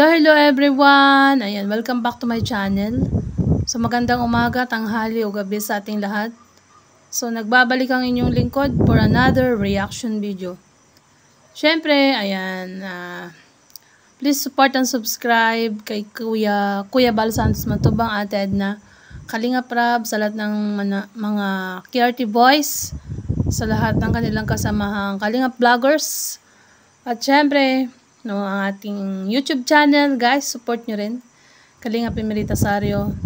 Hello everyone! Ayan, welcome back to my channel. So magandang umaga, tanghali o gabi sa ating lahat. So nagbabalik ang inyong lingkod for another reaction video. Syempre, ayan, please support and subscribe kay Kuya Bal Santos Matubang, Ate Edna, Kalinga Prab, sa lahat ng mga KRT boys, sa lahat ng kanilang kasamahang Kalinga vloggers. At syempre, no, ang ating YouTube channel, guys, support nyo rin. Kalinga Pimerita Sario.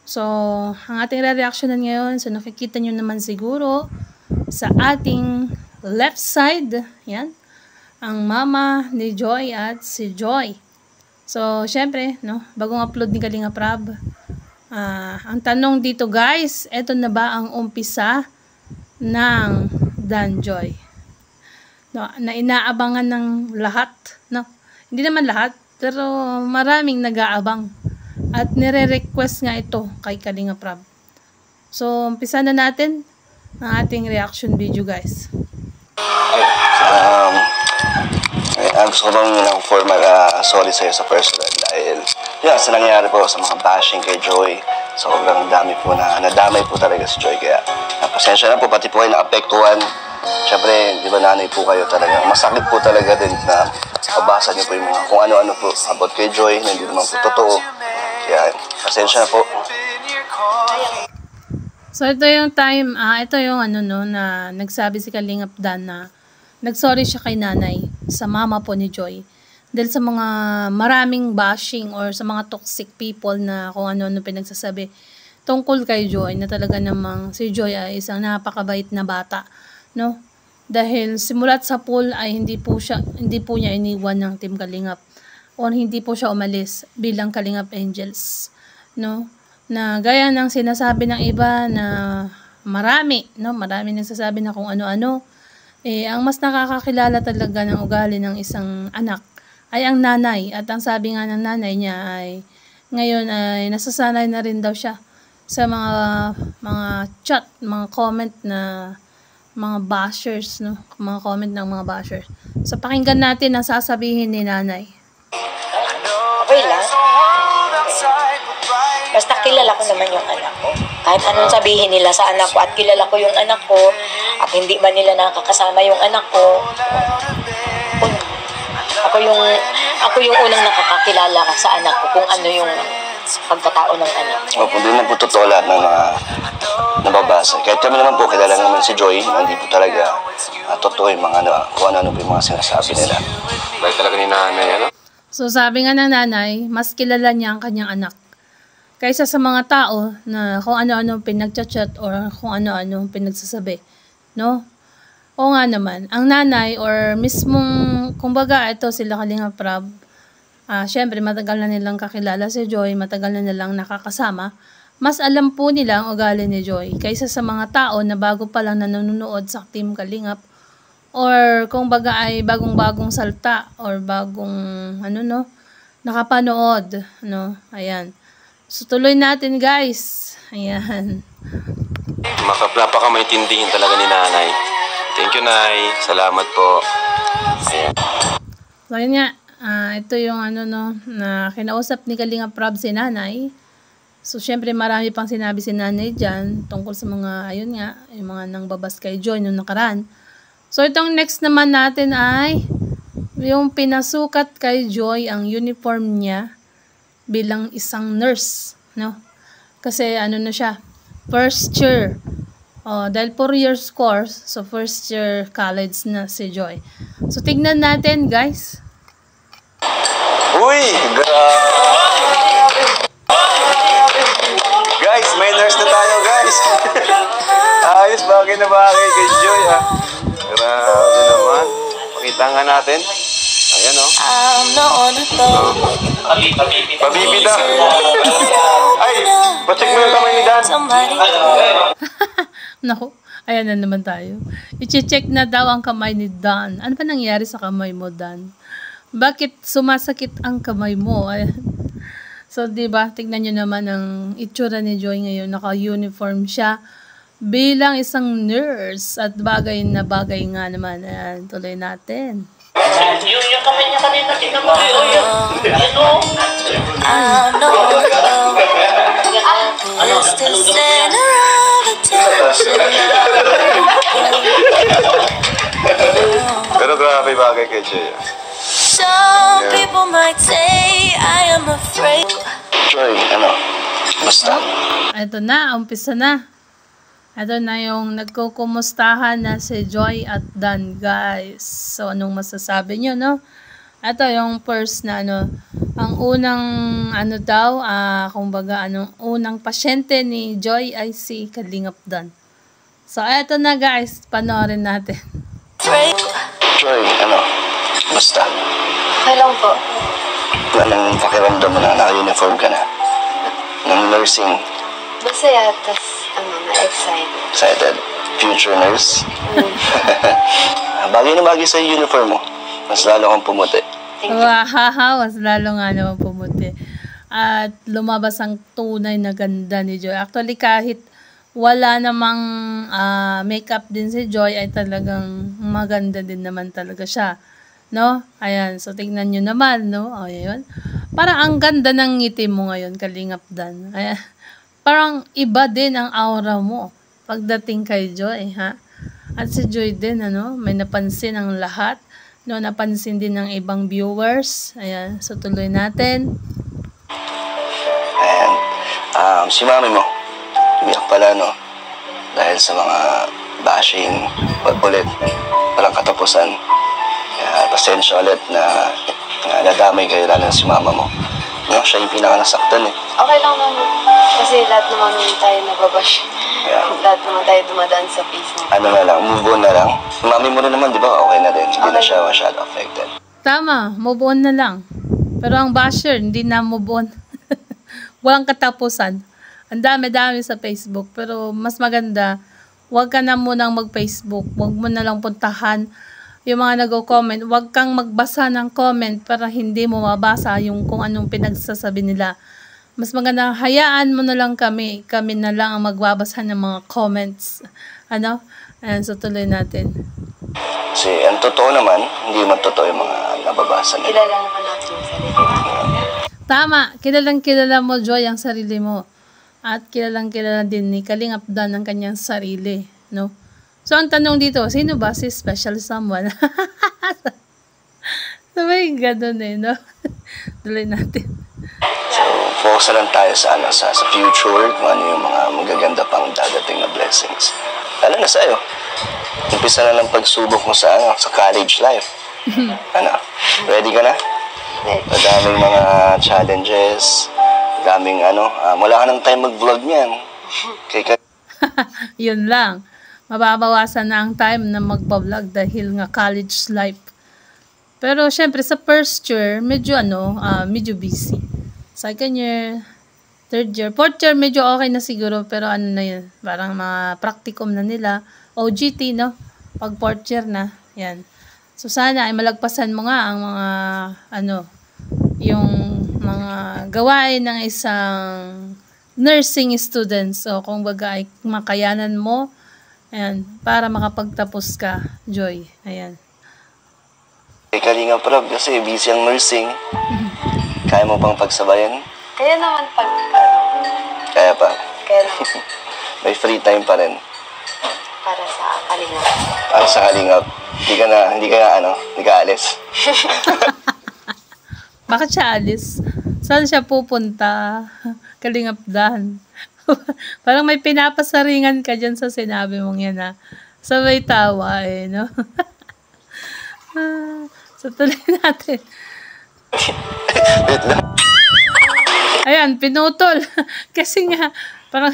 So, ang ating re-reactionan ngayon, so nakikita nyo naman siguro sa ating left side, yan, ang mama ni Joy at si Joy. So, syempre, no, bagong upload ni Kalinga Prab. Ang tanong dito, guys, eto na ba ang umpisa ng Dan Joy? No, na inaabangan ng lahat, no? Hindi naman lahat, pero maraming nag-aabang. At nire-request nga ito kay Kalinga Prab. So, umpisa na natin ang ating reaction video, guys. Gusto ko lang formal sorry sa'yo sa personal dahil sa nangyayari po sa mga bashing kay Joy, sobrang dami po na nadamay po talaga si Joy, kaya pasensya na po, pati po kayo naapektuhan. Siyempre, di ba nanay po kayo talaga, masakit po talaga din na mabasa niyo po yung mga kung ano-ano po about kay Joy na hindi naman po totoo, kaya pasensya na po. So ito yung time, ito yung ano no, na nagsabi si Kalingap Dan na nagsorry siya kay nanay sa mama po ni Joy dahil sa mga maraming bashing or sa mga toxic people na kung ano-ano pinagsasabi tungkol kay Joy, na talaga namang si Joy ay isang napakabait na bata, no? Dahil simulat sa pool ay hindi po niya iniwan ng Team Kalingap or hindi po siya umalis bilang Kalingap Angels, no? Na gaya ng sinasabi ng iba na marami nagsasabi na kung ano-ano, ang mas nakakakilala talaga ng ugali ng isang anak ay ang nanay, at ang sabi nga ng nanay niya ay ngayon ay nasasanay na rin daw siya sa mga chat, mga comment na mga bashers, no? Mga comment ng mga bashers. So pakinggan natin ang sasabihin ni nanay. Okay lang. Basta kilala ko naman yung anak ko. Kahit anong sabihin nila sa anak ko, at kilala ko yung anak ko, at hindi ba nila nakakasama yung anak ko, ako yung unang nakakakilala sa anak ko kung ano yung pagkatao ng anak ko. Opo, hindi na po totoo lahat ng mga nababasa. Kahit kami naman po, kilala naman si Joy, hindi po talaga totoo yung mga kung ano po yung mga sinasabi nila. Baik talaga ni nanay, ano? So sabi nga ng nanay, mas kilala niya ang kanyang anak kaysa sa mga tao na kung ano-ano pinagchat-chat or kung ano-ano pinagsasabi, no? O nga naman, ang nanay or mismong, kumbaga ito sila Kalinga Prab, syempre matagal na nilang kakilala si Joy, matagal na nilang nakakasama, mas alam po nila ang ugali ni Joy kaysa sa mga tao na bago pa lang nanonood sa Team Kalingap, or kung baga ay bagong-bagong salta or bagong nakapanood, no? Ayan. So tuloy natin, guys. Ayan. Napaka-maintindihin talaga ni nanay. Thank you, Nay. Salamat po. Ayan. So yun nga, ito yung na kinausap ni Kalinga Prab si nanay. So syempre marami pang sinabi si nanay dyan tungkol sa mga, ayun nga, yung mga nangbabas kay Joy nung nakaraan. So itong next naman natin ay yung pinasukat kay Joy ang uniform niya bilang isang nurse, no? Kasi na siya, first year. Dahil 4 years course, so first year college na si Joy. So tignan natin, guys. Uy! Guys, may nurse na tayo, guys! Ayos, bagay na bagay kay Joy, Grabe naman. Pakita nga natin. Ayan, Pabibi na. Ay, pacheck mo yung kamay ni Dan. Naku, ayan na naman tayo. I-check na daw ang kamay ni Dan. Ano ba nangyari sa kamay mo, Dan? Bakit sumasakit ang kamay mo? Ayan. So, diba, tignan nyo naman ang itsura ni Joy ngayon. Naka-uniform siya bilang isang nurse. At bagay na bagay nga naman. Ayan, tuloy natin. Yung kamay niya kanina, tingnan mo. Ano? Pero grabe bagay kay Joy. Some people might say I am afraid. Joy, ano? Basta. Ito na, umpisa na. Ito na yung nagkukumustahan na si Joy at Dan, guys. So, anong masasabi nyo, no? Ito yung first na, ano, ang unang, ano daw, kumbaga, unang pasyente ni Joy ay si Kalingap Dan. So, ito na, guys. Panoorin natin. Joy, ano? Basta. Okay lang po. Anong pakiramdam mo na naka-uniform ka na? Ng nursing. Masaya, tas excited. Excited. Future nurse. Bagay na bagay sa uniform mo. Mas lalo kang pumuti. Wahaha, mas lalo nga naman pumuti. At lumabas ang tunay na ganda ni Joy. Actually, kahit wala namang makeup din si Joy, ay talagang maganda din naman talaga siya. No? Ayan, so tingnan nyo naman, no? O, yun. Parang ang ganda ng ngiti mo ngayon, Kalingap Dan. Ayan. Parang iba din ang aura mo pagdating kay Joy, ha? At si Joy din, ano? May napansin ang lahat. No, napansin din ng ibang viewers. Ayan, so tuloy natin. And, si mami mo, umiyak pala, no? Dahil sa mga bashing, ulit, walang katapusan. Kaya, pasensya ulit na nadamay kayo lalo si mama mo. No, siya yung pinaka-nasaktan, eh. Okay lang naman. Kasi lahat naman tayo nababash. Yeah. Lahat naman tayo dumadaan sa Facebook. Ano na lang, move on na lang. Mami mo rin naman, di ba? Okay na din. Hindi na siya masyado affected. Tama, move on na lang. Pero ang basher, hindi na move on. Walang katapusan. Ang dami-dami sa Facebook. Pero mas maganda, huwag ka na munang mag-Facebook. Huwag mo na lang puntahan yung mga nag-comment. Huwag kang magbasa ng comment para hindi mo mabasa yung kung anong pinagsasabi nila. Mas maganda, hayaan mo na lang kami. Kami na lang ang magbabasa ng mga comments. Ano? Ayan, so tuloy natin. Kasi ang totoo naman, hindi man totoo yung mga nababasa nila. Kilala naman natin yung sarili natin. Tama, kilalang kilala mo, Joy, ang sarili mo. At kilalang kilala din ni Kalingap Dan ang kanyang sarili. No? So, ang tanong dito, sino ba si special someone? Sabay, ganun eh, no? Tuloy natin. So, focus na lang tayo sa future, kung ano yung mga magaganda pang dadating na blessings. Lalo na sa'yo. Umpisa na lang pagsubok mo sa college life. Ano? Ready ka na? Madaming mga challenges, daming wala ka ng time mag-vlog niyan. Yun lang. Mababawasan na ang time na magpa-vlog dahil nga college life. Pero syempre sa first year, medyo medyo busy. Second year, third year, fourth year medyo okay na siguro, pero ano na yun, parang mga practicum na nila, OGT, no? Pag fourth year na, yan. So sana ay malagpasan mo nga ang mga yung mga gawain ng isang nursing student. So kung baga ay makayanan mo, ayan, para makapagtapos ka, Joy. Ayan. Kalinga Prab, kasi busy ang nursing. Kaya mo bang pagsabayan? Kaya naman pag, Kaya pa. kaya naman May free time pa rin. para sa kalinga. Para sa Kalingap. Hindi ka alis. Bakit siya alis? Saan siya pupunta? Kalingap Dan. Parang may pinapasaringan ka dyan sa sinabi mong yan, ha? Sabay tawa, eh, no? So, tuloy natin. Wait lang. Ayan, pinutol. Kasi nga, parang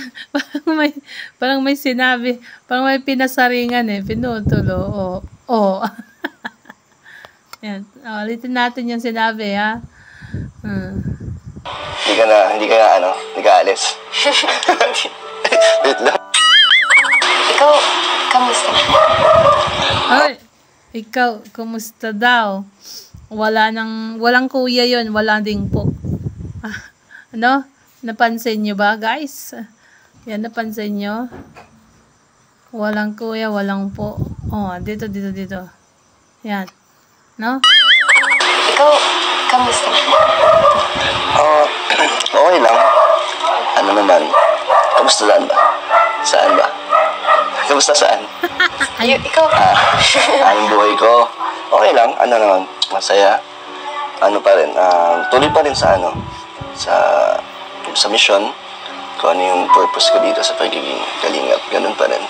may sinabi, parang may pinasaringan, eh. Pinutol, oo. Ayan, ulitin natin yung sinabi, ha? Hindi ka alis. Wait lang. Ikaw, kamusta? Ay, ikaw, kumusta daw? Walang kuya yon, wala ding po. Ano? Napansin nyo ba, guys? Yan, napansin nyo? Walang kuya, walang po. Oh, dito. Yan. no? Ikaw, kamusta? Okay lang. Ano naman? Kamusta saan ba? Saan ba? Kamusta saan? Ikaw, Ang buhay ko. Okay lang. Ano naman? Masaya. Ano pa rin. Tuloy pa rin sa sa mission. Kung ano yung purpose ko dito sa pagiging kalingap. Ganun pa rin.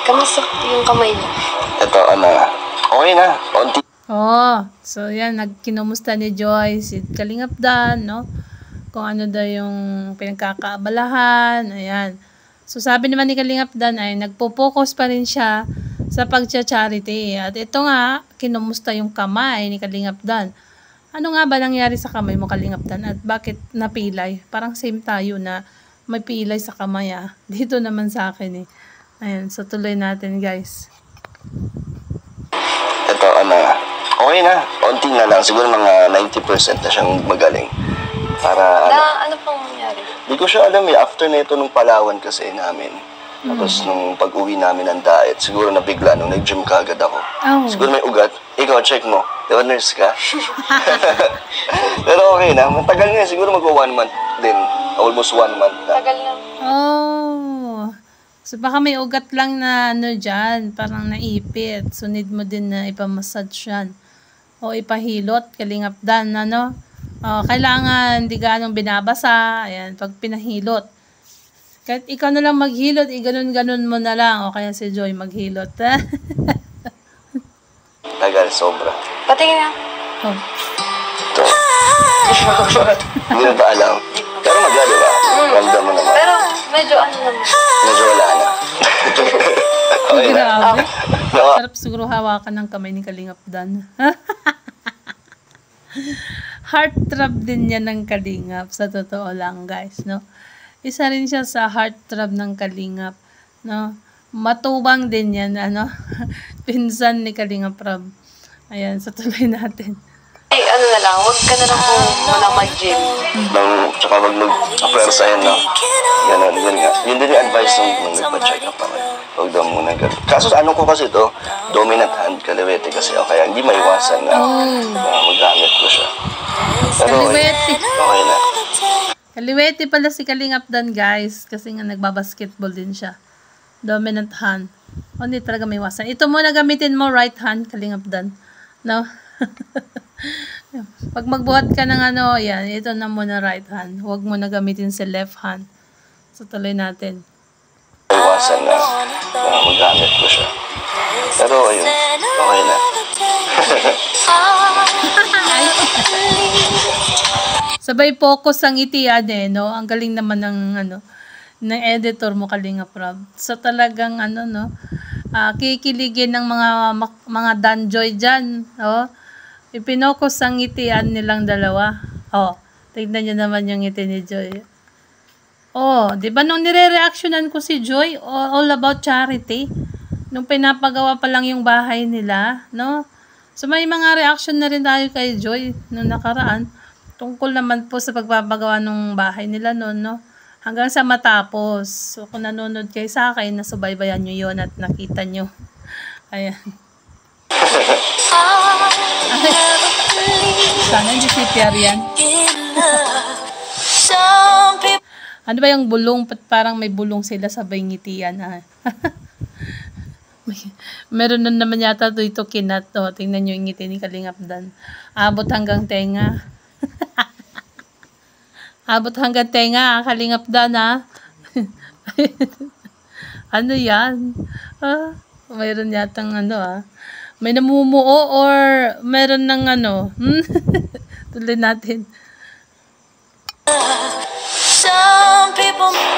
kamusta yung kamay niya? Ito, okay na. Konti. Oh, so yan, nagkinumusta ni Joy si Kalingap Dan, no? Kung ano daw yung pinagkakaabalahan, ayan. So sabi naman ni Kalingap Dan ay nagpo-focus pa rin siya sa pagcha-charity. At ito nga, kinumusta yung kamay ni Kalingap Dan. Ano nga ba nangyari sa kamay mo, Kalingap Dan? At bakit napilay? Parang same tayo na may pilay sa kamay, ah. Dito naman sa akin, eh. Ayan, so tuloy natin, guys. Ito, okay na. Konti na lang. Siguro mga 90% na siyang magaling. Para, Ano pang nangyari? Hindi ko siya alam eh. After na ito nung Palawan kasi namin. Tapos nung pag-uwi namin ng diet, siguro nabigla nung nag-gym ka agad ako. Oh. Siguro may ugat. Ikaw, check mo. Diba nurse ka? Pero okay na. Matagal nga. Siguro mag-1 month din. Almost 1 month na. Tagal na. Oh. So baka may ugat lang na ano dyan, parang naipit. So need mo din na ipamassage yan. O ipahilot, Kalingap Dan, ano? Kailangan di ganong binabasa. Ayan, pag pinahilot. Kahit ikaw na lang maghilot, ganun-ganun mo na lang. O kaya si Joy maghilot. Tagal, sobra. Patingin nga. Oh. Ito. Hindi mo ba alam? Pero maganda ba? Ramdam mo naman. Pero medyo ano naman. Medyo wala na. Okay na. Grabe. No, Sarap siguro hawakan ng kamay ni Kalingap Dan. Heartthrob din yan ng Kalingap. Sa totoo lang, guys, no? Isa rin siya sa heartthrob ng Kalingap, no? Matubang din yan, ano? Pinsan ni Kalingap Rob. Ayan, sa tuloy natin. Ay, ano na lang, huwag ka na lang po muna mag-gym. tsaka wag mag-apwersahin, no? Ganun, yun nga. Yun din yung advice nung nagpa-check up ako. Huwag daw muna ganun. Kaso ano ko kasi ito, dominant hand, kaliwete kasi ako. Kaya hindi maiwasan na magamit ko siya. Pero Kaliwete. okay na. Kaliwete pala si Kalingap Dan, guys. Kasi nga nagbabasketball din siya. Dominant hand. O, hindi talaga may iwasan. Ito muna gamitin mo, right hand, Kalingap Dan. No? Pag magbuhat ka ng ano, yan, ito na muna right hand. Huwag mo na gamitin si left hand. So, tuloy natin. Maiwasan na magamit ko siya. Pero ayun, okay na. Sabay focus ang itian eh, no? Ang galing naman ng, ano, ng editor mo, Kalingap Rob. So, talagang, ano, no? Kikiligin ng mga danjoy dyan, oh. Ipinokus ang ngitian nilang dalawa. Oh, tignan nyo naman yung ngiti ni Joy. Oh, di ba nung nire-reactionan ko si Joy, all about charity, nung pinapagawa pa lang yung bahay nila, no? So may mga reaction na rin tayo kay Joy nung nakaraan, tungkol naman po sa pagpapagawa ng bahay nila noon, no? Hanggang sa matapos. So kung nanonood kayo sa akin, nasubaybayan nyo yun at nakita nyo. Ayan. Sana hindi si Pierre yan. Ano ba yung bulong? Parang may bulong sila sabay ngitian. Ha? Meron na naman yata ito kinat. O, tingnan nyo yung ngiti ni Kalingap Dan. Abot hanggang tenga. Abot hanggang tenga, Kalingap Dan, ha? Ano yan? Mayroon yatang ano, ha? May namumuo or meron ng ano? Tuloy natin.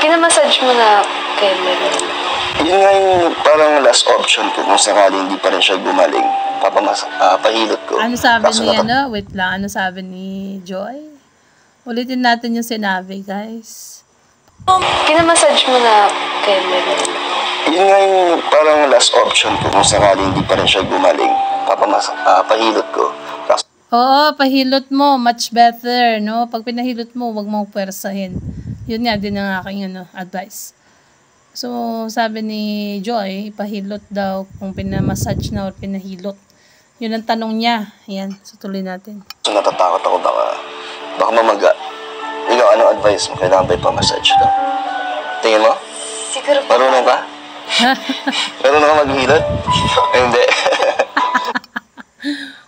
Kinamassage mo na kay Meron. Yun nga yung parang last option ko kung sakali hindi pa rin siya gumaling. Pahilot ko. Ano sabi Kaso ni, ano? Wait lang. Ano sabi ni Joy? Ulitin natin yung sinabi, guys. Kinamassage mo na kay Meron. Yun nga yung parang last option ko kung sakali hindi pa rin siya gumaling. Pahilot ko. Kaso Oo, pahilot mo. Much better, no? Pag pinahilot mo, wag mong pwersahin. Yun nga din ang aking ano, advice. So, sabi ni Joy, ipahilot daw kung pinamassage na o pinahilot Yun ang tanong niya. Ayan, so tuloy natin. So natatakot ako baka mamaga. Ikaw, anong advice mo? Kailangan ba ipa-massage ka? Tingin mo? Siguro po. Marunong ka? Marunong ka maghilot? Hindi.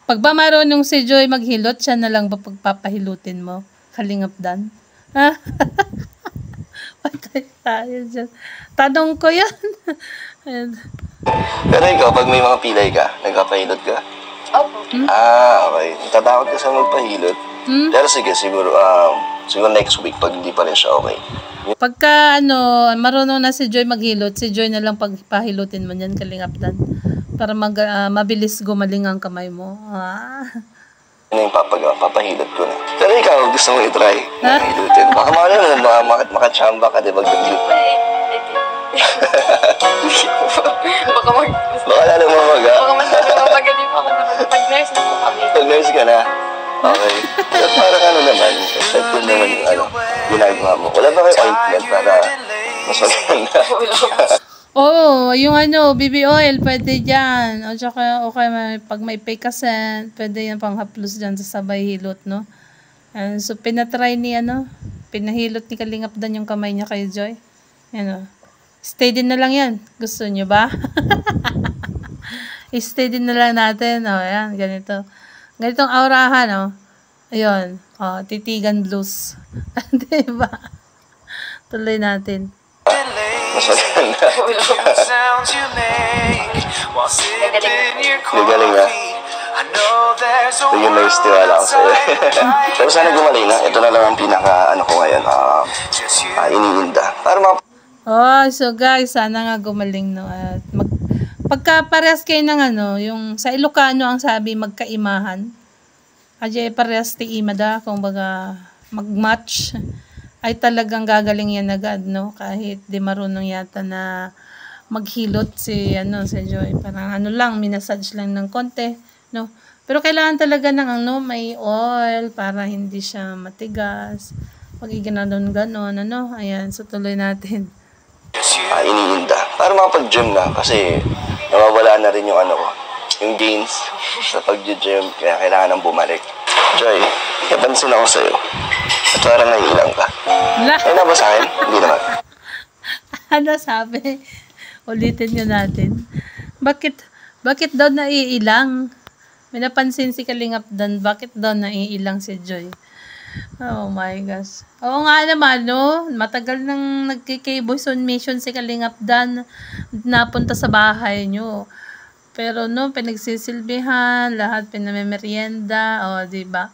Pag ba marunong si Joy maghilot, siya na lang ba pagpapahilutin mo? Kalingap Dan? Ha? Patay tayo dyan. Tanong ko yan. Ayan. Pero ikaw, pag may mga pilay ka, nagpapahilot ka? Opo. Okay. Natatakot ka sa magpahilot? Pero sige, siguro next week pag hindi pa rin siya okay. Pagka marunong na si Joy maghilot, si Joy na lang pagpahilutin mo yan, Kalingap Dan. Para mabilis gumaling ang kamay mo. Ano yung papahilot ko na. Pero ikaw, gusto mo i-try? Hilutin. Baka makachamba ka, di ba? Baka lalo mamaga. Baka mas magaling po ako naman. Pag-nurse na po kami. Pag-nurse ka na? Okay. Pero parang naman, effective naman yung ginagawa mo. Wala ba kayo ointment para mas maganda? Yung BB oil, pwede dyan. O tsaka, pag may Pekasen, pwede yan pang haplos dyan sa sabay hilot, no? So, pinatry ni, pinahilot ni Kalingap Dan yung kamay niya kay Joy. Stay din na lang yan. Gusto nyo ba? Stay din na lang natin. Ayan, ganito. Ganitong aurahan, Ayun. Titigan blues. Diba? Tuloy natin. Mas maganda. Magaling na. Sige, nurse, tiwala ako sa'yo. Pero sana gumaling na. Ito na lang ang pinaka, ko ngayon, iniinda. Para so guys, sana nga gumaling, no? At pagka parehas kayo ng yung sa Ilocano ang sabi magkaimahan. Ajay parehas ti imada, kung baga mag-match, ay talagang gagaling yan agad, no? Kahit di marunong yata na maghilot si Joy. Parang lang, minasage lang ng konti, no? Pero kailangan talaga ng may oil para hindi siya matigas. Pag igananon-ganon, ayan, so tuloy natin. Iniinda. Para makapag-gym na kasi nawawala na rin yung yung gains sa pag-gym, kaya kailangan nang bumalik. Joy, napansin ako sa'yo. At parang naiilang ka. Ay na ba sa akin? Hindi naman. Ano sabi? Ulitin nyo natin. Bakit daw naiilang? May napansin si Kalingap Dan, bakit daw naiilang si Joy? Oh my gosh. Oo nga naman, no? Matagal nang nagkikay-voice on mission si Kalingap Dan. Napunta sa bahay nyo. Pero pinagsisilbihan, lahat pinamemerienda, diba?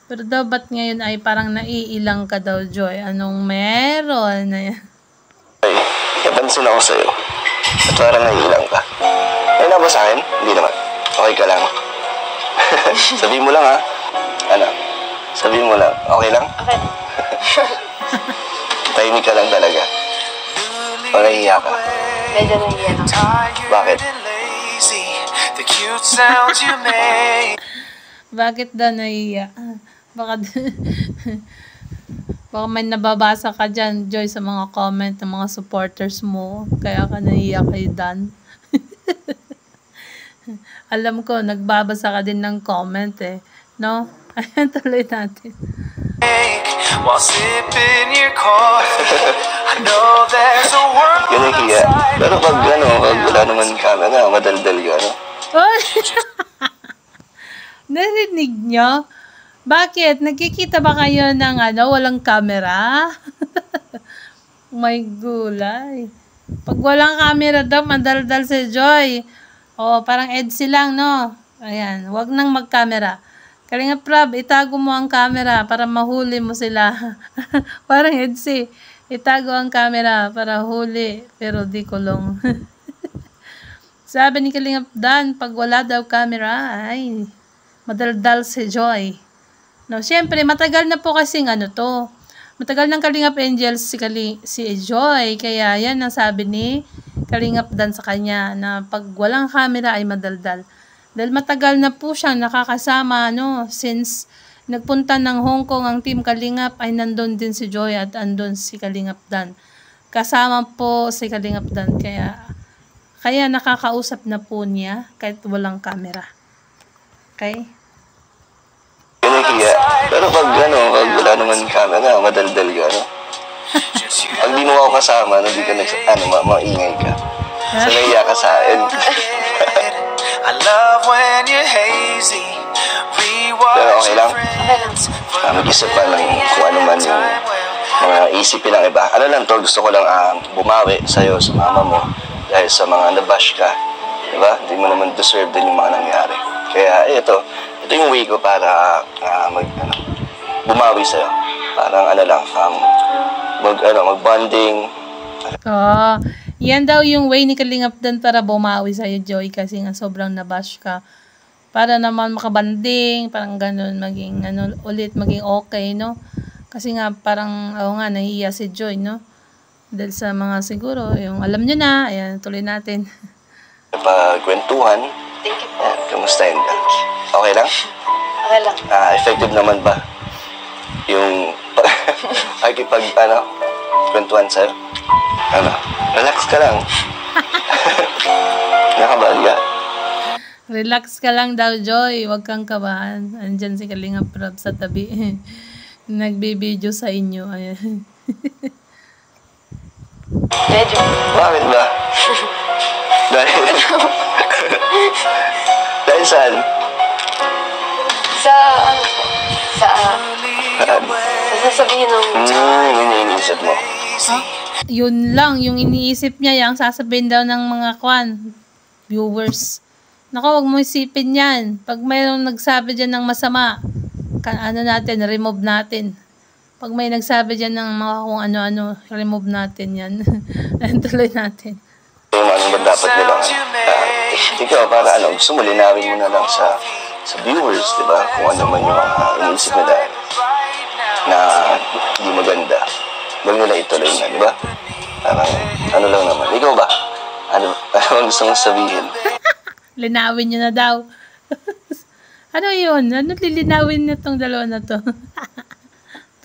Pero daw, ba't ngayon ay parang naiilang ka daw, Joy? Anong meron? Ay, napansin ako sa'yo. At parang naiilang ka. Ay na ba sa akin? Hindi naman. Okay ka lang. Sabihin mo lang, ha? Sabihin mo lang, okay lang? Okay. Tahimik ka lang talaga. O nahihiya ka? Medyo nahihiya ako. Bakit? bakit daw nahihiya? Baka may nababasa ka dyan, Joy, sa mga comment ng mga supporters mo. Kaya ka nahihiya kay Dan. Alam ko, nagbabasa ka din ng comment, no? Ayan, tuloy natin. Ganun kaya. Pero pag wala naman camera, madaldal ka, Narinig nyo? Bakit? Nagkikita ba kayo ng walang camera? My gulay. Pag walang camera daw, madaldal si Joy. Parang Edsy lang, no? Ayan, wag nang mag-camera. Kalingap Rab, itago mo ang camera para mahuli mo sila. Parang Edsy, itago ang camera para huli, pero di kulong. Sabi ni Kalingap Dan, pag wala daw camera, ay, madaldal si Joy. No, syempre, matagal na po kasing to. Matagal ng Kalingap Angels si Joy, kaya yan ang sabi ni Kalingap Dan sa kanya, na pag walang camera ay madaldal. Dahil matagal na po siyang nakakasama, since nagpunta ng Hong Kong ang Team Kalingap, ay nandun din si Joy at andun si Kalingap Dan. Kasama po si Kalingap Dan, kaya nakakausap na po niya kahit walang camera. Okay? Kinikiya. Pero pag pag wala naman camera, madaldal ka, no? Pag di mo ako kasama, hindi ka maingay ka. So, naiya ka sa akin. I love when you're hazy. Pero okay lang. Mag-isip pa lang kung ano man yung mga isipin ng iba. Ano lang to, gusto ko lang bumawi sa'yo, sa mama mo, dahil sa mga nabash ka. Diba? Hindi mo naman deserve din yung mga nangyari. Kaya ito yung way ko para bumawi sa'yo. Parang mag-bonding. Yan daw yung way ni Kalingap Dan para bumawi sa'yo, Joy, kasi nga sobrang nabash ka. Para naman makabanding, parang ganun, maging maging okay, no? Kasi nga parang, nahihiya si Joy, no? Dahil sa mga siguro, yung alam nyo na, ayan, tuloy natin. Pagkwentuhan. Thank you po. Kamustahin ka? Okay lang? Okay lang. Effective naman ba? Yung kwentuhan sa'yo? Relax ka lang. Nakabal ka? Relax ka lang daw, Joy. Huwag kang kabahan. Andyan si Kalingap Rob sa tabi. Nagbibideo sa inyo. Ayan. Medyo. Bakit ba? Dahil saan? Sasabihin ng... Yun yung iniisip mo. Yun lang, yung iniisip niya, yung sasabihin daw ng mga viewers. Naku, huwag mo isipin yan. Pag mayroong nagsabi dyan ng masama, remove natin. Pag may nagsabi dyan ng mga kung ano-ano, remove natin yan. Tuloy natin. Anong ba dapat nila? Ikaw, para gusto mo, linawin mo na lang sa viewers, di ba? Kung ano man yung iniisip nila na hindi maganda. Huwag nila ituloy na, di ba? Parang, lang naman. Ikaw ba? Ano gusto mong sabihin? Linawin nyo na daw. Ano yun? Ano lilinawin na tong dalawa na to?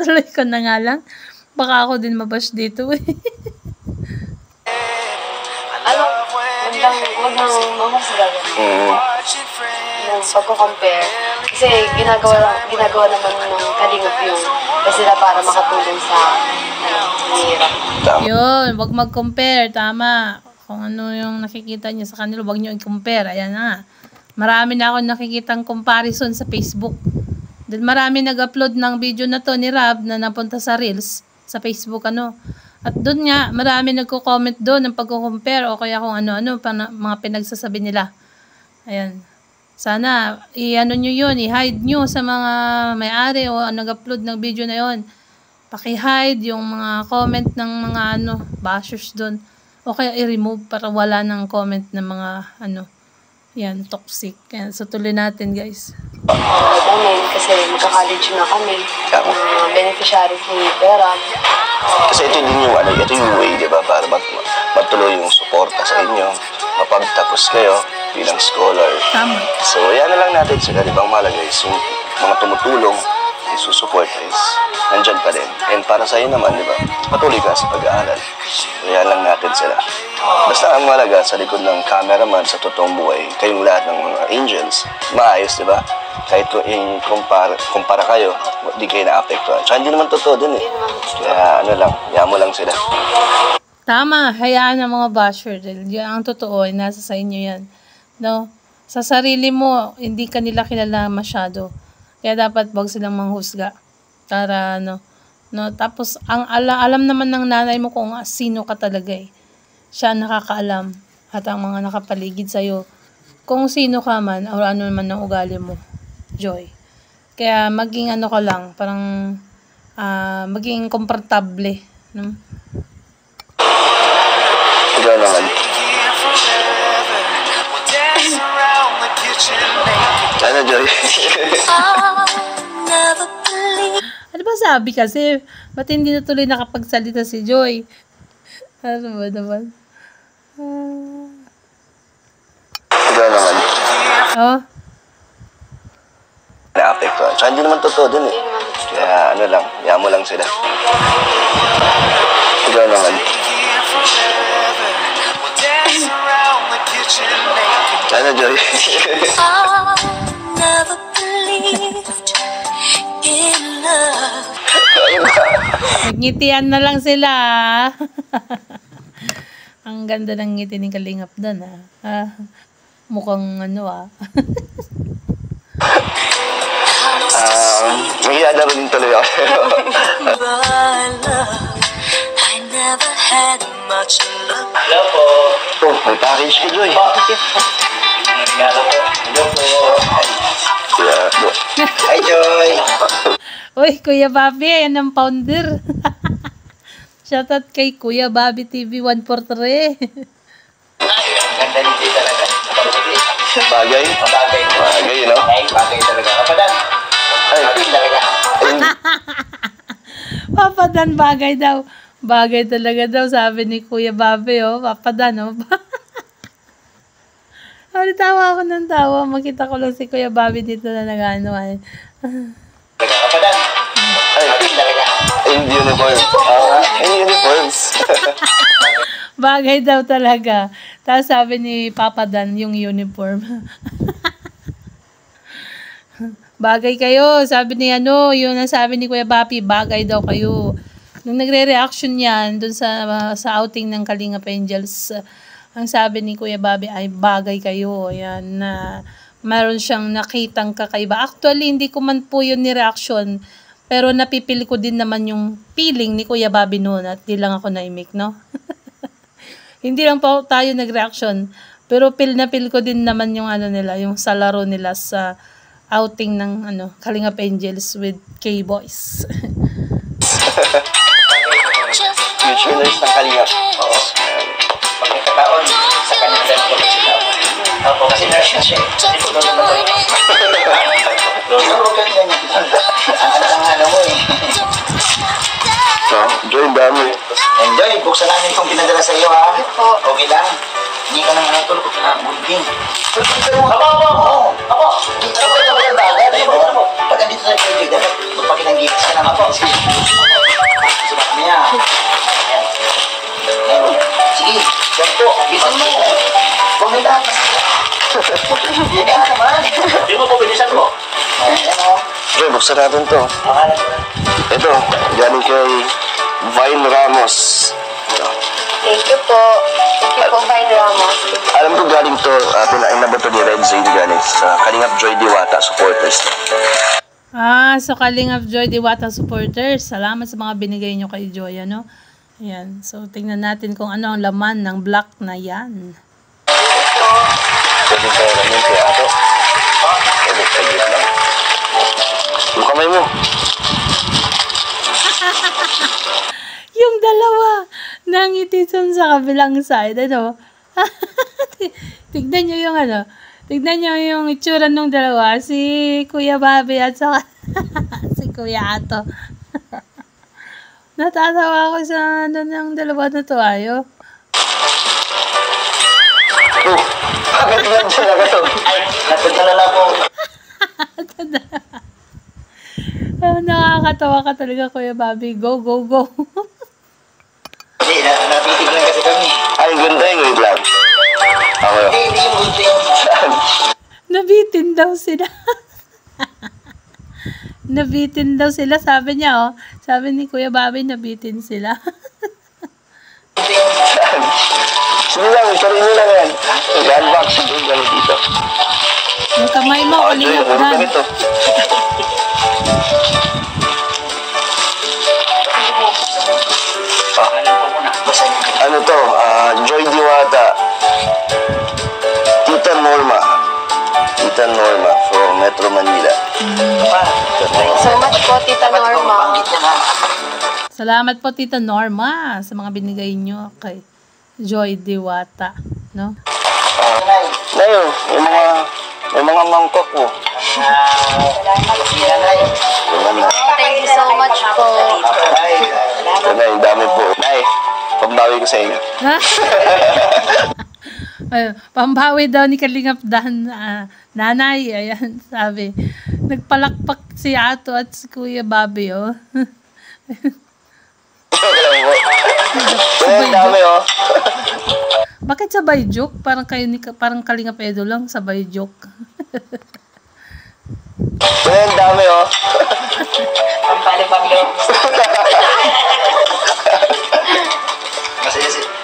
Tuloy ko na nga lang. Baka ako din mabash dito eh. Wag nang mamasagalan. Yung pagko-compare. Kasi ginagawa naman ng Kalingap yung kasi sila para makatulong sa hirap. Yun, wag mag-compare. Tama. Kung ano yung nakikita niyo sa kanila, wag niyo i-compare. Ayan na. Marami na ako nakikitang comparison sa Facebook. Dahil marami nag-upload ng video na to ni Rab na napunta sa Reels sa Facebook At doon nga, marami nagko-comment doon ng pagko-compare o kaya kung ano-ano mga pinagsasabi nila. Ayan. Sana nyo yun, i-hide nyo sa mga may-ari o nag-upload ng video na yun. Paki-hide yung mga comment ng mga bashers doon. O kaya i-remove para wala ng comment ng mga yan, toxic. Kaya so tuloy natin, guys. Kasi magka-college na kami. Beneficiaries ni Pera. Kasi ito din yung way, di ba? Para matuloy yung suporta sa inyo. Mapagtapos kayo bilang scholar. Tama. So, yan na lang natin sila. Di ba, mahalaga is yung mga tumutulong, isusupport is nandyan pa din. And para sa iyo naman, di ba? Patuloy ka sa pag-aaral. So, yan lang natin sila. Basta ang mahalaga sa likod ng cameraman sa totoong buhay, kayong lahat ng mga angels, maayos, di ba? Kahit kumpara kayo, di kayo na-apektuhan. Tsaka hindi naman totoo din eh. Kaya hayaan mo lang sila. Tama, hayaan ang mga basher. Yan ang totoo, nasa sa inyo yan. No? Sa sarili mo, hindi ka nila kilala masyado. Kaya dapat wag silang manghusga. Para tapos ang alam naman ng nanay mo kung sino ka talaga eh. Siya nakakaalam at ang mga nakapaligid sa'yo kung sino ka man o ano man ang ugali mo, Joy. Kaya maging ka lang, parang maging komportable, no? Ikaw naman. Ano, Joy? Ano ba sabi kasi? Ba't hindi natuloy nakapagsalita si Joy? Ano ba naman? Ikaw naman. Oh? Na-apektuhan. Tsaka hindi naman totoo din eh. Kaya hayaan mo lang sila. Ikaw naman. Ano, Joy? never believed in love. Nagngitian na lang sila. Ang ganda ng ngiti ni Kalingap doon, mukhang ano, Nagyada rin tuloy ako. But love, I never had much luck. Hello po. Oh, may package ka, Joy. Regalo po. Hello po. Hi, Joy. Uy, Kuya Bobby, ayan ang founder. Shoutout kay Kuya Bobby TV 143. Ganda nito talaga. Bagay? Bagay. Bagay, you know? Ay, bagay talaga. Kapadan. Ay, Bagay talaga. Papadan, bagay daw. Bagay talaga daw, sabi ni Kuya Bobby, papadan, tawa ako ng tawa. Makita ko lang si Kuya Bobby dito na nag-ano, Kapadan. ay, Bagay talaga. in uniform. In uniforms. Bagay daw talaga. Tapos sabi ni Papa Dan, yung uniform. Bagay kayo. Sabi ni yun ang sabi ni Kuya Bobby, bagay daw kayo. Nung nagre-reaction yan, dun sa outing ng Kalingap Angels, ang sabi ni Kuya Bobby ay bagay kayo. Ayan, na mayroon siyang nakitang kakaiba. Actually, hindi ko man po yun ni-reaction, pero napipili ko din naman yung feeling ni Kuya Bobby noon at di lang ako naimik, no? Hindi lang po tayo nag-reaction, pero feel ko din naman yung nila, yung sa laro nila sa outing ng Kalingap Angels with K-Boys. Future nurse ng Kalingap. Oo. Pagkakataon, sa kanyang ganito ko sila. Opo, kasi nurse na siya. Hindi ko doon na ito. Huwag ka ganyan. Ang ano mo Joy, dami. Enjoy, buksan namin itong pinadala sa iyo, ha? Okay lang. Hindi ka nang tulog. Bulbing. Ako! Dito ko ito ba yung bagay? Pag andito sa iyo, dapat magpakinanggit ka naman. Sabak niya. Sige, ganito. Bisan mo. Huwag may dapat. Hindi ka naman. Hindi mo po, bilisan mo. Ayan o. Joy, buksan natin to. Ito, galing kay Vine Ramos. Thank you po. Thank you po, Vine Ramos. Alam ko galing to, pinainabot to ni Red Zane galing sa Kalingap Joy Diwata supporters. So Kalingap Joy Diwata supporters, salamat sa mga binigay nyo kay Joy, Ayan, so tingnan natin kung ano ang laman ng black na yan. Pwede tayo namin kay Ato. Pwede saglit lang. Yung kamay mo. Yung dalawa nangitisan sa kabilang side, tignan nyo yung tignan nyo yung itsura ng dalawa, si Kuya Bobby at saka si Kuya Ato. Natatawa ako sa ng dalawa na to, ayo. Bakit yan sila ka to? Ay, natutulala po. Nakakatawa ka talaga, Kuya Bobby. Go, go, go. Hindi, napitig lang kasi kami. Ay, ganda yung wait lang. Okay. Hindi yung gunting. Nabitin daw sila. Nabitin daw sila, sabi niya, Sabi ni Kuya Bobby, nabitin sila. Sige lang, sarili lang yan. Mag-unbox. Yung gano'n dito. Yung kamay mo, Kalingap Joy, Dan. ganito. Ano to? Joy Diwata. Tita Norma. Tita Norma from Metro Manila. So much po, Tita Norma. Salamat po, Tita Norma, sa mga binigay nyo kay Joy Diwata, no? Ngayon, yung mga mangkok mo. Thank you so much po. Nay, dami po. Nay, pambawi ko sa inyo. Ayun, pambawi daw ni Kalingap Dan, nanay, ayan, sabi. Nagpalakpak si Ato at si Kuya Bobby, Ang dami, Bakit sabay joke? Parang Kalingap Edo lang, sabay joke. Ang dami, oh. Pampalipang loob.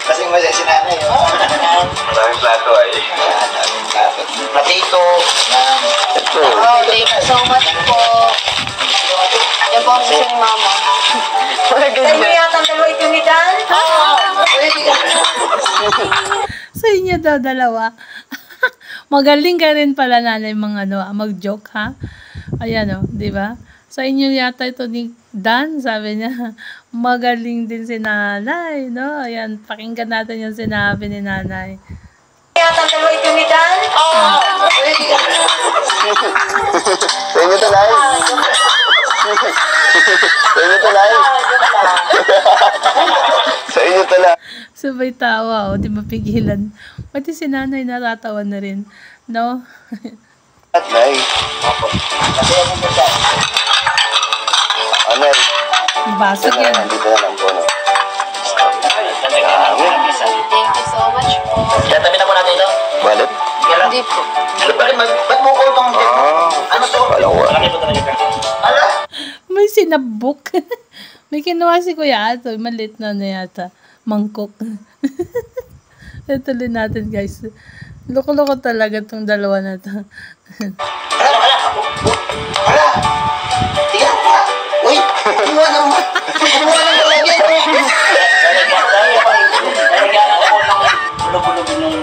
Kasi masaya si nanay, oh. Maraming plato ay. Maraming plato. Platito. Ito. Oh, thank you so much po. Yan po ang gusto ni Mama. Sa'yo yata ang dalawa itunitan? Sa inyo daw, dalawa. Magaling ka rin pala, nanay, mag-joke, ha? Ayan, oh, di ba? Sa inyo yata ito ni Dan, sabi niya. Magaling din si nanay, no? Ayan, pakinggan natin yung sinabi ni nanay. Yata ang dalawa itunitan? Sa inyo to, Nay. Sa inyo to, Nay. Sa inyo to, Nay. Sabay tawa, oh, di mapigilan. Pati si nanay natatawa na rin, no? Nay. Nay. Basag yan. Nandito na lang po, no? Thank you so much po. Tatabi na po natin ito. Wallet? Hindi po. Ba't mo ko itong ano to? Walang wala. Ala? May sinabok. May kinuha si Kuya Ato. Malit na yata. Mangkok. Ituloy natin, guys. Loko-loko talaga tong dalawa na to. Ala! Tingnan mo nga! Uy! Kumuha ng lalagyan! Lalagyan ako ng bulog-bulog ng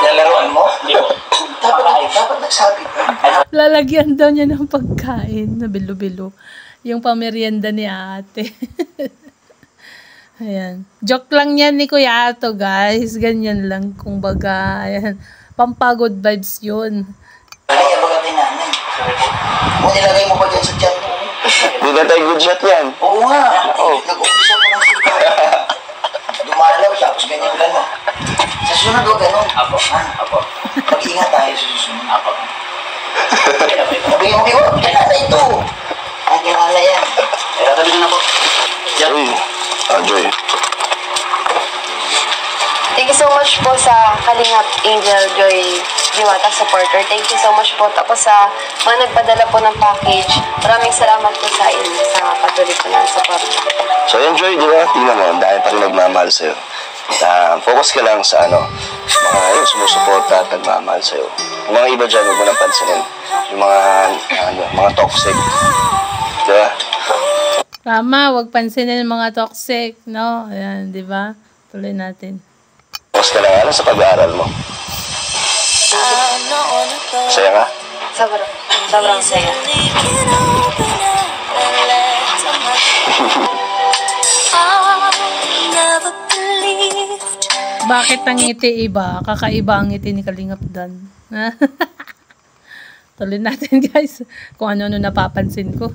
lalaroan mo? Hindi po. Dapat nagsabi ka. Lalagyan daw niya ng pagkain na bilo-bilo. Yung pamerienda ni ate. Ayan. Joke lang yan ni Kuya Ato, guys. Ganyan lang, kumbaga. Ayan. Pampagod vibes yun. Ay, abagatin namin. Kung nilagay mo pa dyan sa chat mo. Di na tayo good shot yan. Oo nga. Nag-umpisa ko ng sika. Dumalaw, tapos ganyan gano'n. Sa susunod o gano'n. Apo. Apo. Mag-ingat tayo sa susunod. Apo. Sabihin mo kayo, kilala ito. Ang kilala yan. Kaya tabi na po. Uy. Joy. Thank you so much po sa Kalingap Angel Joy Diwata supporter. Thank you so much po. Tapos sa mga nagpadala po ng package, maraming salamat po sa inyo sa patuloy po ng support. So, yan, Joy, di ba? Tingnan mo, dahil pa rin nagmamahal sa'yo. Focus ka lang sa mga sumusuporta at nagmamahal sa'yo. Yung mga iba dyan, huwag mo nang pansinin. Yung mga toxic. Di ba? Tama, wag pansinin yung mga toxic, no? Ayan, di ba? Tuloy natin. Focus ka lang sa pag-aaral mo. Masaya ka? Sobrang saya. Bakit ang ngiti iba? Kakaiba ang ngiti ni Kalingap Dan. Tuloy natin, guys. Kung ano-ano napapansin ko.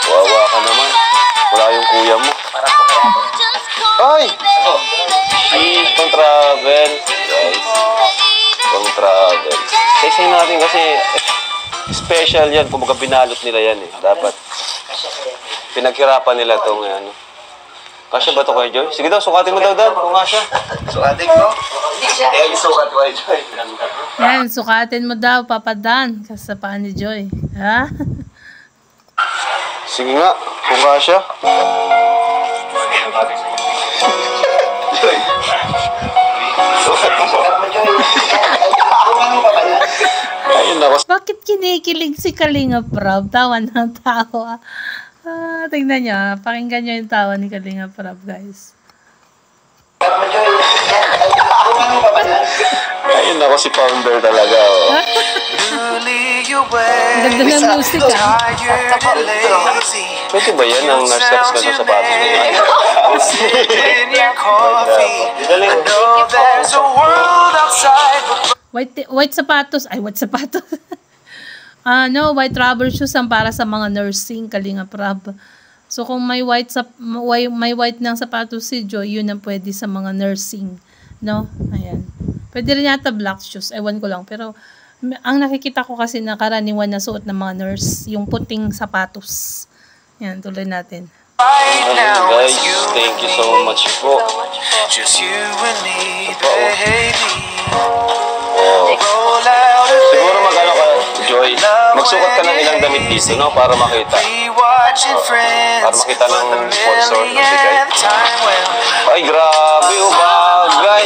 Wawa ka naman. Wala yung kuya mo. Ay! Pang travel. Guys. Pang travel. Sa natin kasi special yan. Kumbaga binalot nila yan eh. Dapat. Pinaghirapan nila itong ano. Kasya ba ito kayo, Joy? Sige daw, sukatin mo daw, Dan. Kung kasya. Sukatin ko? Kaya yung sukat mo, Joy. Yan, sukatin mo daw, Papa Dan. Kasi sa paan ni Joy. Ha? Sige nga, kung kasya. Joy. Sukat mo, Joy. Ayun ako. Bakit kinikilig si Kalingap Rob? Tawa ng tawa. Tingnan nyo, pakinggan nyo yung tawa ni Kalingap Rob, guys. Ayun ako si Founder talaga. Oh. Ganda ng music, ha? Pwede ba yan ang nurse na sapatos niya? White sapatos. Ay, white sapatos. White rubber shoes ang para sa mga nursing, Kalingap Rob. So, kung may white ng sapatos si Joy, yun ang pwede sa mga nursing. No? Ayan. Pwede rin yata black shoes. Ewan ko lang. Pero, ang nakikita ko kasi na karaniwan na suot ng mga nurse, yung puting sapatos. Yan, tuloy natin. Guys, thank you so much po. Just you and me, baby. Siguro mag-ano Joy. Magsukat ka ng ilang damit dito, no? Para makita. Para makita ng sponsor ng bigay. Ay, grabe, bagay.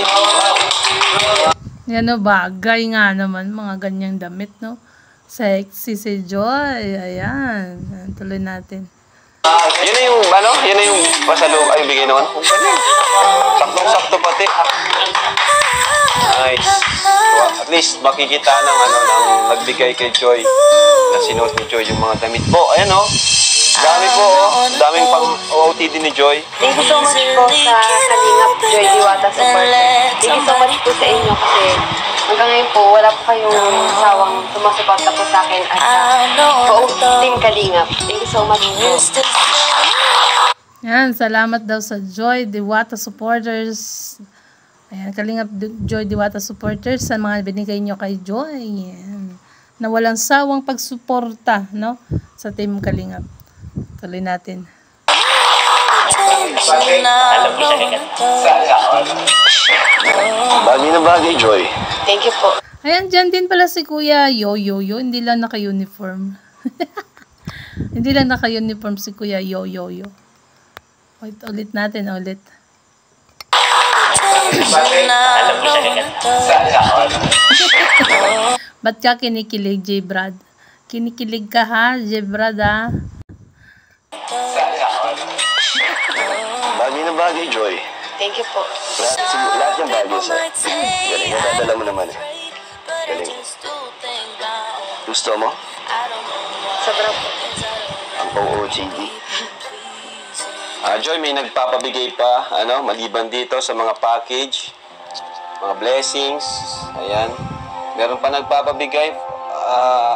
Yan o, bagay nga naman, mga ganyang damit, no? Sexy si Joy. Ayan. Tuloy natin. Yun na yung, yun na yung pasalubong ay bigay naman. Saktong-sakto pati. Nice. So, at least makikita ng ng nagbigay kay Joy na sinuot ni Joy yung mga damit po. Ayan o. Dami po daming pang OOTD ni Joy. Thank you so much po sa Kalingap Joy Diwata support. Thank you so much po sa inyo kasi hanggang ngayon po wala po kayong sawang sumasuporta po sa akin at sa Team Kalingap. Thank you so much po. Yan, salamat daw sa Joy Diwata supporters. Ayan, Kalingap Joy Diwata supporters sa mga binigay nyo kay Joy. Ayan. Na walang sawang pagsuporta, no? Sa Team Kalingap. Tuloy natin. Bagay na bagay, Joy. Thank you po. Ayan, dyan din pala si Kuya Yo-Yo-Yo. Hindi lang naka-uniform. Hindi lang naka-uniform si Kuya Yo-Yo-Yo. Wait, ulit natin, ulit. Ba't ka kinikilig, J-Brad? Kinikilig ka ha, J-Brad ha? Bagay na bagay, Joy. Thank you po. Lahat yung bagay sa'yo. Galing, nadadala mo naman eh. Galing. Gusto mo? Sobrang po. Ang pang-OJD. Joy, may nagpapabigay pa, maliban dito sa mga package, mga blessings, ayan. Meron pa nagpapabigay,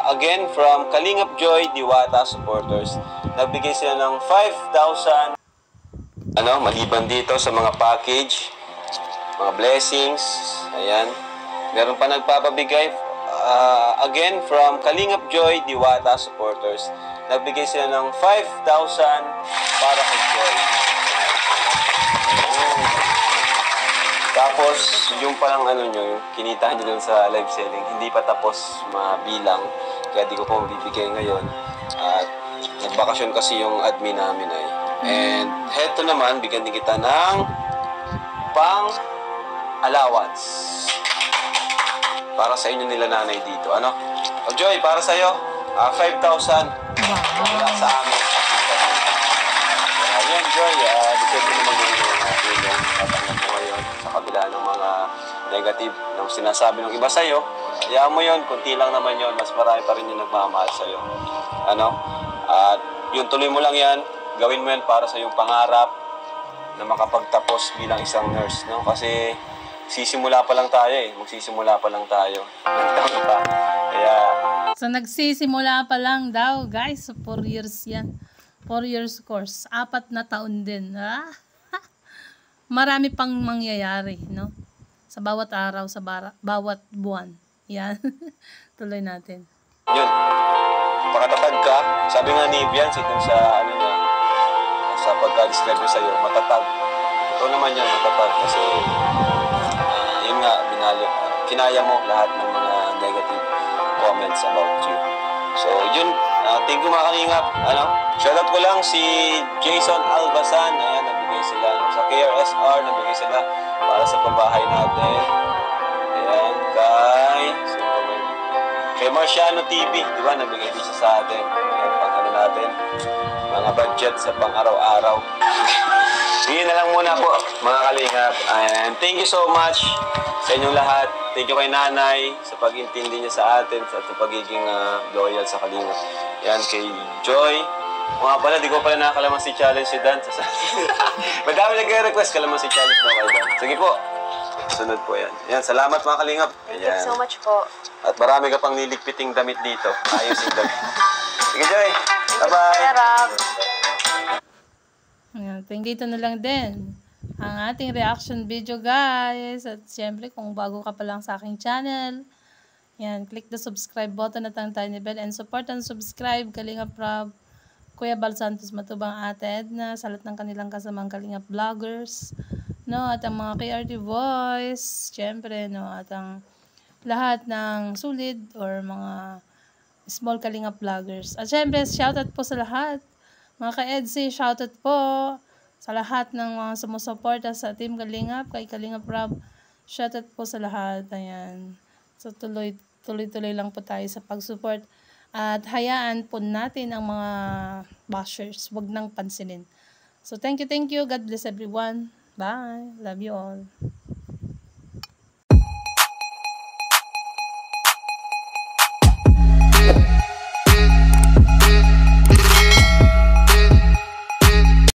again, from Kalingap Joy Diwata supporters. Nagbigay sila ng 5,000, maliban dito sa mga package, mga blessings, ayan. Meron pa nagpapabigay, again, from Kalingap Joy Diwata supporters. Nagbigay sila ng 5,000 para kay Joy. Tapos, yung parang yung kinita nyo dun sa live selling, hindi pa tapos mabilang. Kaya di ko po mabibigay ngayon. At nagbakasyon kasi yung admin namin ay. And heto naman, bigyan din kita ng pang allowance. Para sa inyo nila nanay dito. O Joy, para sa'yo, 5,000. Wala sa amin. Ayan, Joy. Depende naman yung tulong tatanggap mo ngayon sa kabila ng mga negative ng sinasabi ng iba sa'yo. Hayaan mo yun. Kunti lang naman yun. Mas marami pa rin yung nagmamahal sa'yo. At yung tuloy mo lang yan. Gawin mo yan para sa yung pangarap na makapagtapos bilang isang nurse. No? Kasi sisimula pa lang tayo eh. Magsisimula pa lang tayo. Nagtaon pa. Kaya So, nagsisimula pa lang daw, guys. So, 4 years yan. 4 years course. 4 na taon din. Marami pang mangyayari, no? Sa bawat araw, sa bawat buwan. Yan. Tuloy natin. yun. Pakatatag ka. Sabi nga ni Bianci dun sa sa pagka-describe niya sa'yo, matatag. Ito naman yan, matatag. Kasi yun nga, kinaya mo lahat ng mga negative comments about you. So, yun. Thank you mga kalingap. Shoutout ko lang si Jason Albasan. Ayan, nabigay sila. Sa KRSR, nabigay sila para sa pabahay natin. Ayan, kay Marciano TV, di ba? Nabigay din siya sa atin. Ayan, pang natin. Mga budget sa pang-araw-araw. Sige na lang muna po, mga kalingap. And thank you so much sa inyong lahat. Thank you kay Nanay sa pag-intindi niya sa atin at sa pagiging loyal sa kalingap. Yan, kay Joy. Mga pala, di ko pala nakakalaman si Challenge si Dan. Madami nag-request kalaman si Challenge na kay Dan. Sige po. Sunod po yan. Yan, salamat mga kalingap. Thank you so much po. At marami ka pang niligpiting damit dito. Ayos yung damit. Sige, Joy. Bye-bye. Ayan, dito na lang din ang ating reaction video, guys. At syempre, kung bago ka pa lang sa aking channel, yan, click the subscribe button at ang tiny bell and support and subscribe Kalingap Rob, Kuya Bal Santos Matubang, Ate Edna, sa lahat ng kanilang kasamang Kalingap vloggers, no, at ang mga KRT Voice, syempre, no, at ang lahat ng solid or mga Small Kalingap Vloggers. At syempre, shoutout po sa lahat. Mga ka-EDC, shoutout po sa lahat ng mga sumusuporta sa Team Kalingap, kay Kalingap Rob. Shoutout po sa lahat. Ayan. So, tuloy-tuloy lang po tayo sa pag-support. At hayaan po natin ang mga bashers. Huwag nang pansinin. So, thank you. God bless everyone. Bye. Love you all.